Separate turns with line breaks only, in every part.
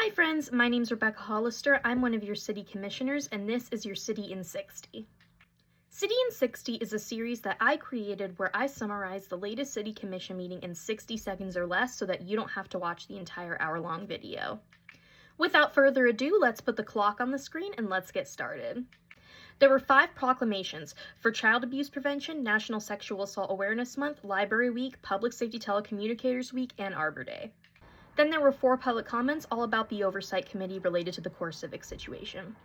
Hi friends, my name's Rebecca Hollister. I'm one of your city commissioners, and this is your City in 60. City in 60 is a series that I created where I summarize the latest city commission meeting in 60 seconds or less so that you don't have to watch the entire hour-long video. Without further ado, let's put the clock on the screen and let's get started. There were 5 proclamations for Child Abuse Prevention, National Sexual Assault Awareness Month, Library Week, Public Safety Telecommunicators Week, and Arbor Day. Then there were 4 public comments all about the Oversight Committee related to the core civic situation.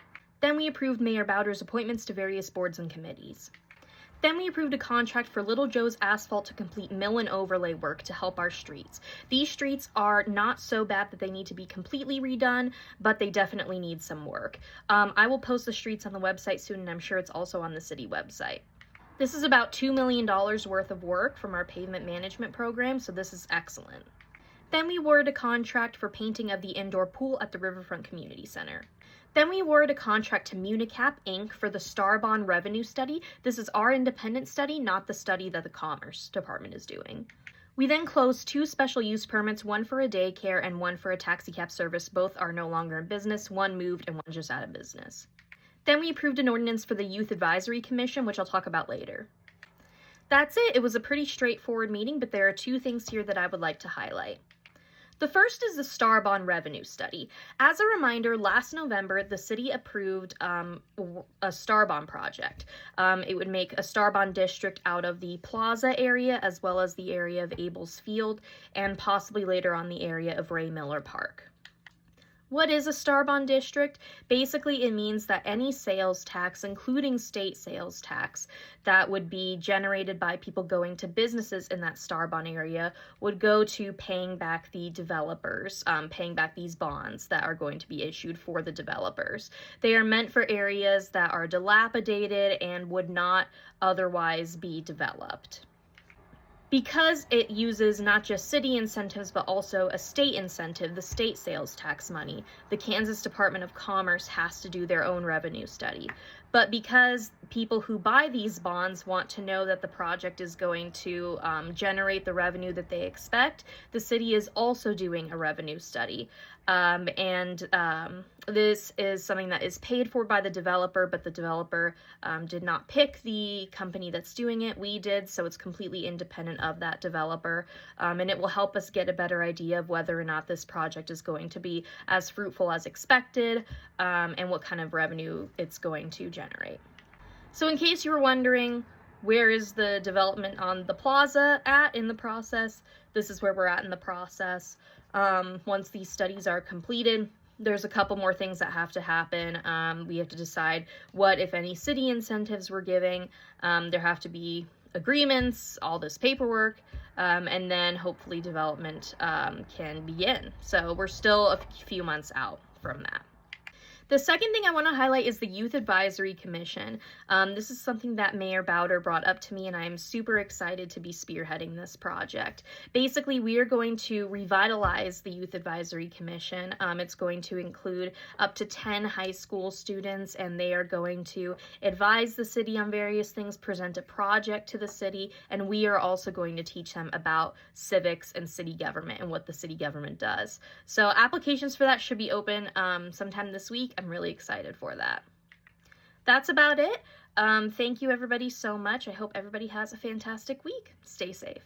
Then we approved Mayor Bowder's appointments to various boards and committees. Then we approved a contract for Little Joe's Asphalt to complete mill and overlay work to help our streets. These streets are not so bad that they need to be completely redone, but they definitely need some work. I will post the streets on the website soon, and I'm sure it's also on the city website. This is about $2 million worth of work from our pavement management program, so this is excellent. Then we awarded a contract for painting of the indoor pool at the Riverfront Community Center. Then we awarded a contract to Municap, Inc. for the Star Bond Revenue Study. This is our independent study, not the study that the Commerce Department is doing. We then closed 2 special use permits, one for a daycare and one for a taxi cab service. Both are no longer in business. One moved and one just out of business. Then we approved an ordinance for the Youth Advisory Commission, which I'll talk about later. That's it. It was a pretty straightforward meeting, but there are 2 things here that I would like to highlight. The first is the Star Bond Revenue Study. As a reminder, last November, the city approved a Star Bond project. It would make a Star Bond district out of the Plaza area, as well as the area of Abels Field, and possibly later on the area of Ray Miller Park. What is a Star Bond district? Basically, it means that any sales tax, including state sales tax, that would be generated by people going to businesses in that Star Bond area would go to paying back the developers, paying back these bonds that are going to be issued for the developers. They are meant for areas that are dilapidated and would not otherwise be developed. Because it uses not just city incentives, but also a state incentive, the state sales tax money, the Kansas Department of Commerce has to do their own revenue study. But because people who buy these bonds want to know that the project is going to generate the revenue that they expect, the city is also doing a revenue study. This is something that is paid for by the developer, but the developer did not pick the company that's doing it. We did, so it's completely independent of that developer, and it will help us get a better idea of whether or not this project is going to be as fruitful as expected, and what kind of revenue it's going to generate. So in case you were wondering, where is the development on the plaza at in the process? This is where we're at in the process. Once these studies are completed, there's a couple more things that have to happen. We have to decide what, if any, city incentives we're giving. There have to be agreements, all this paperwork, and then hopefully development can begin. So we're still a few months out from that. The second thing I want to highlight is the Youth Advisory Commission. This is something that Mayor Bowder brought up to me, and I am super excited to be spearheading this project. Basically, we are going to revitalize the Youth Advisory Commission. It's going to include up to 10 high school students, and they are going to advise the city on various things, present a project to the city, and we are also going to teach them about civics and city government and what the city government does. So applications for that should be open sometime this week. I'm really excited for that. That's about it. Thank you everybody so much. I hope everybody has a fantastic week. Stay safe.